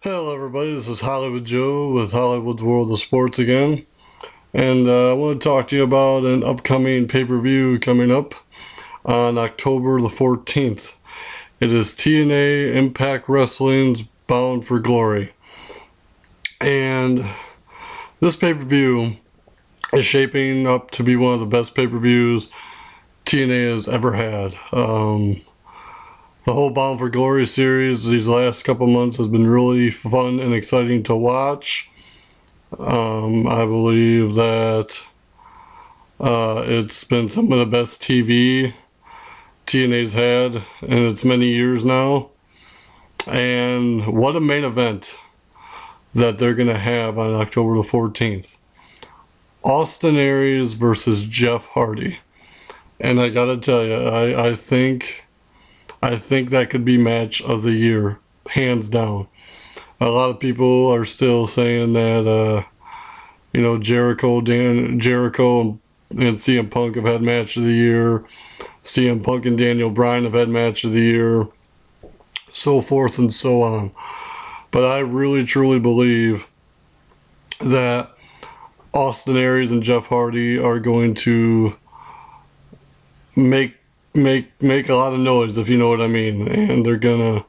Hello everybody, this is Hollywood Joe with Hollywood's World of Sports again. And I want to talk to you about an upcoming pay-per-view coming up on October the 14th. It is TNA Impact Wrestling's Bound for Glory. And this pay-per-view is shaping up to be one of the best pay-per-views TNA has ever had. The whole Bound for Glory series these last couple months has been really fun and exciting to watch. I believe that it's been some of the best TV TNA's had in its many years now. And what a main event that they're going to have on October the 14th. Austin Aries versus Jeff Hardy. And I gotta tell you, I think that could be match of the year, hands down. A lot of people are still saying that, Jericho and CM Punk have had match of the year. CM Punk and Daniel Bryan have had match of the year. So forth and so on. But I really, truly believe that Austin Aries and Jeff Hardy are going to make a lot of noise, if you know what I mean, and they're gonna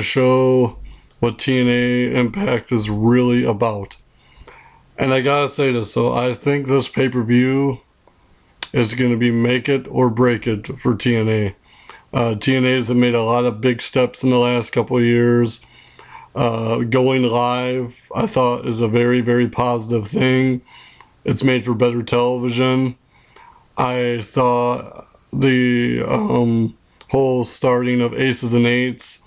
show what TNA Impact is really about. And I gotta say this, so I think this pay-per-view is gonna be make it or break it for TNA. TNA's have made a lot of big steps in the last couple of years. Going live, I thought, is a very, very positive thing. It's made for better television. I thought the whole starting of Aces and Eights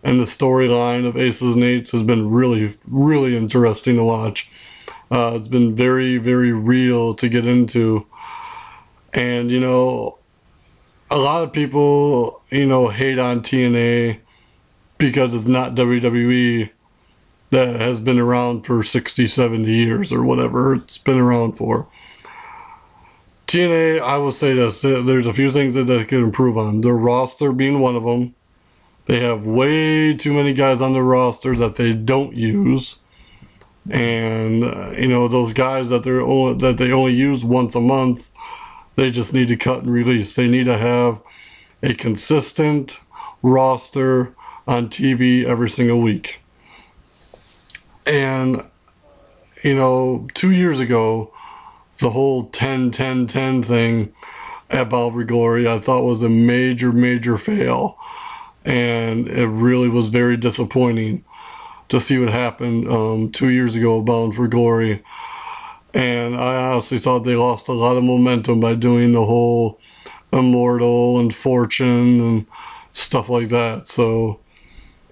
and the storyline of Aces and Eights has been really, really interesting to watch. It's been very, very real to get into. And, a lot of people, hate on TNA because it's not WWE that has been around for 60, 70 years or whatever it's been around for. TNA, I will say this, there's a few things that they could improve on. Their roster being one of them. They have way too many guys on the roster that they don't use. And, those guys that they only use once a month, they just need to cut and release. They need to have a consistent roster on TV every single week. And, 2 years ago, the whole 10-10-10 thing at Bound for Glory I thought was a major, major fail. And it really was very disappointing to see what happened 2 years ago at Bound for Glory. And I honestly thought they lost a lot of momentum by doing the whole Immortal and Fortune and stuff like that. So,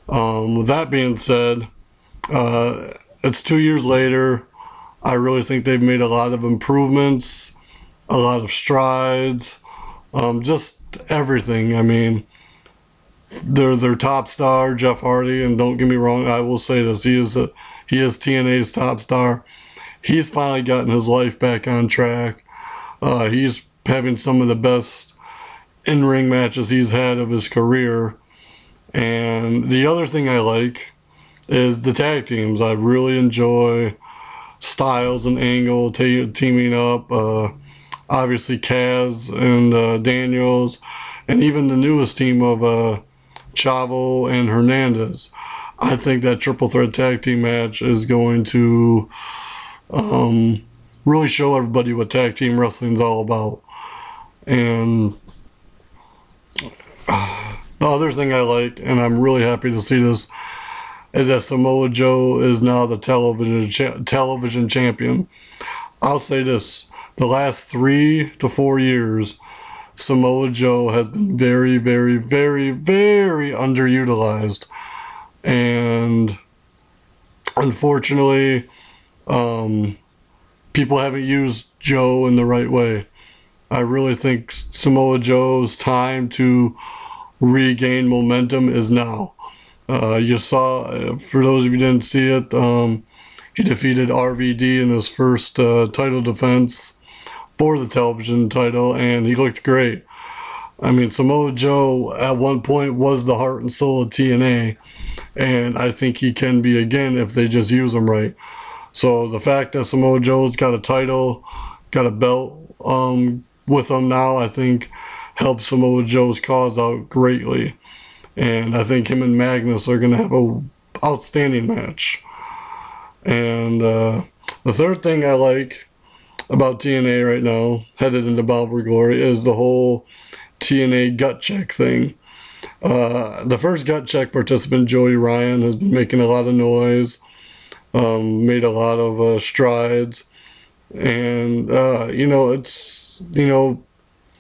with that being said, it's 2 years later. I really think they've made a lot of improvements, a lot of strides, just everything. I mean, their top star, Jeff Hardy, and don't get me wrong, I will say this, he is TNA's top star. He's finally gotten his life back on track. He's having some of the best in-ring matches he's had of his career. And the other thing I like is the tag teams. I really enjoy Styles and Angle teaming up, obviously Kaz and Daniels, and even the newest team of Chavo and Hernandez. I think that triple threat tag team match is going to really show everybody what tag team wrestling is all about. And the other thing I like, and I'm really happy to see this, is that Samoa Joe is now the television champion. I'll say this, the last 3 to 4 years, Samoa Joe has been very, very, very, very underutilized. And unfortunately, people haven't used Joe in the right way. I really think Samoa Joe's time to regain momentum is now. You saw, for those of you who didn't see it, he defeated RVD in his first title defense for the television title, and he looked great. I mean, Samoa Joe at one point was the heart and soul of TNA, and I think he can be again if they just use him right. So the fact that Samoa Joe's got a title, got a belt with him now, I think helps Samoa Joe's cause out greatly. And I think him and Magnus are going to have a outstanding match. And the third thing I like about TNA right now, headed into Bound for Glory, is the whole TNA gut check thing. The first gut check participant, Joey Ryan, has been making a lot of noise, made a lot of strides, and it's,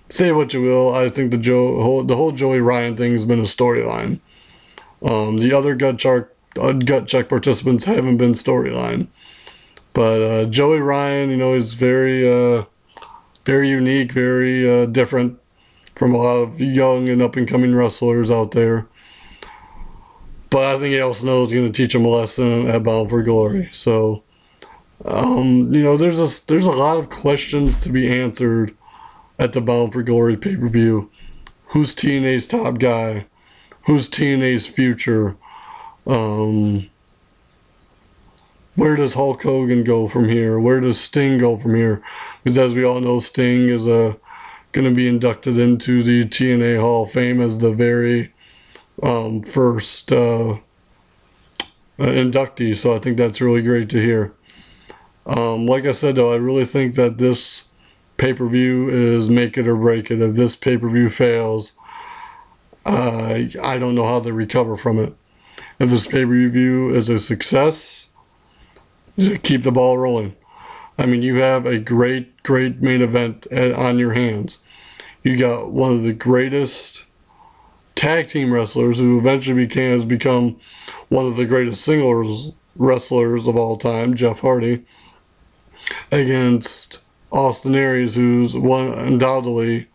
say what you will, I think the whole Joey Ryan thing has been a storyline. The other gut check participants haven't been storyline, but Joey Ryan, is very very unique, very different from a lot of young and up-and-coming wrestlers out there. But I think he also knows he's going to teach him a lesson at Bound for Glory. So, there's a lot of questions to be answered at the Bound for Glory pay-per-view. Who's TNA's top guy? Who's TNA's future? Where does Hulk Hogan go from here? Where does Sting go from here? Because as we all know, Sting is going to be inducted into the TNA Hall of Fame as the very first inductee. So I think that's really great to hear. Like I said, though, I really think that this pay-per-view is make it or break it. If this pay-per-view fails, I don't know how they recover from it. If this pay-per-view is a success, keep the ball rolling. I mean, you have a great main event on your hands. You got one of the greatest tag team wrestlers who eventually has become one of the greatest singles wrestlers of all time, Jeff Hardy, against Austin Aries, who's undoubtedly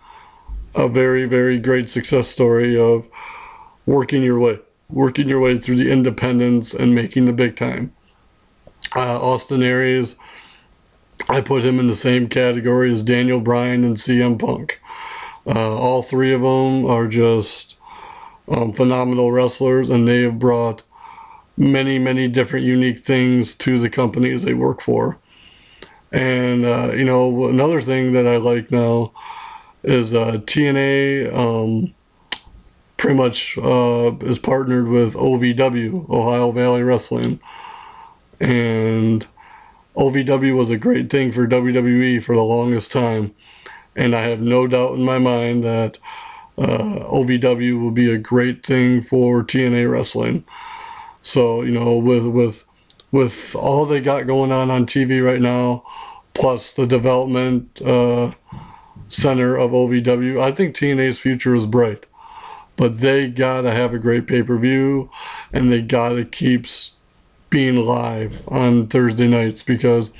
a very, very great success story of working your way through the independents and making the big time. Austin Aries, I put him in the same category as Daniel Bryan and CM Punk. All three of them are just phenomenal wrestlers, and they have brought many different unique things to the companies they work for. And another thing that I like now is TNA pretty much is partnered with OVW, Ohio Valley Wrestling, and OVW was a great thing for WWE for the longest time, and I have no doubt in my mind that OVW will be a great thing for TNA wrestling. So with all they got going on TV right now, plus the development center of OVW, I think TNA's future is bright. But they gotta have a great pay-per-view, and they gotta keep being live on Thursday nights, because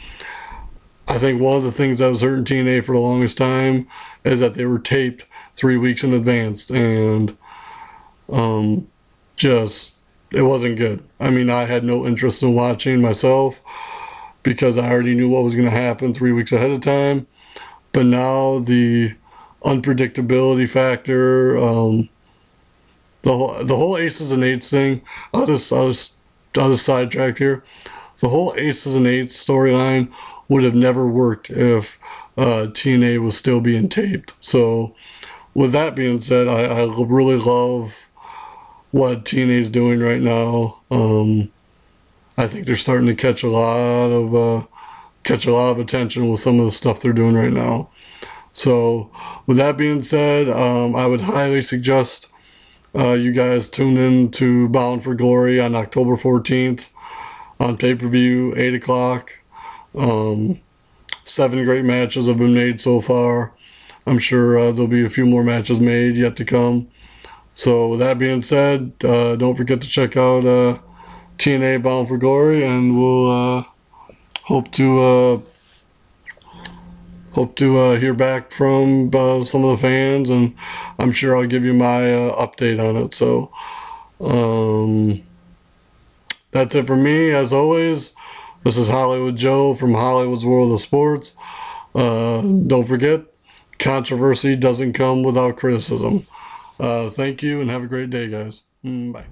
I think one of the things that was hurting TNA for the longest time is that they were taped 3 weeks in advance, and it wasn't good. I mean, I had no interest in watching myself because I already knew what was going to happen 3 weeks ahead of time. But now the unpredictability factor, the whole Aces and Eights thing, I'll just sidetrack here. The whole Aces and Eights storyline would have never worked if TNA was still being taped. So with that being said, I really love what TNA is doing right now. I think they're starting to catch a lot of attention with some of the stuff they're doing right now. So with that being said, I would highly suggest you guys tune in to Bound for Glory on October 14th on pay-per-view, 8 o'clock. 7 great matches have been made so far. I'm sure there'll be a few more matches made yet to come. So with that being said, don't forget to check out TNA Bound for Glory, and we'll hope to hear back from some of the fans, and I'm sure I'll give you my update on it. So that's it for me. As always, this is Hollywood Joe from Hollywood's World of Sports. Don't forget, controversy doesn't come without criticism. Thank you, and have a great day, guys. Bye.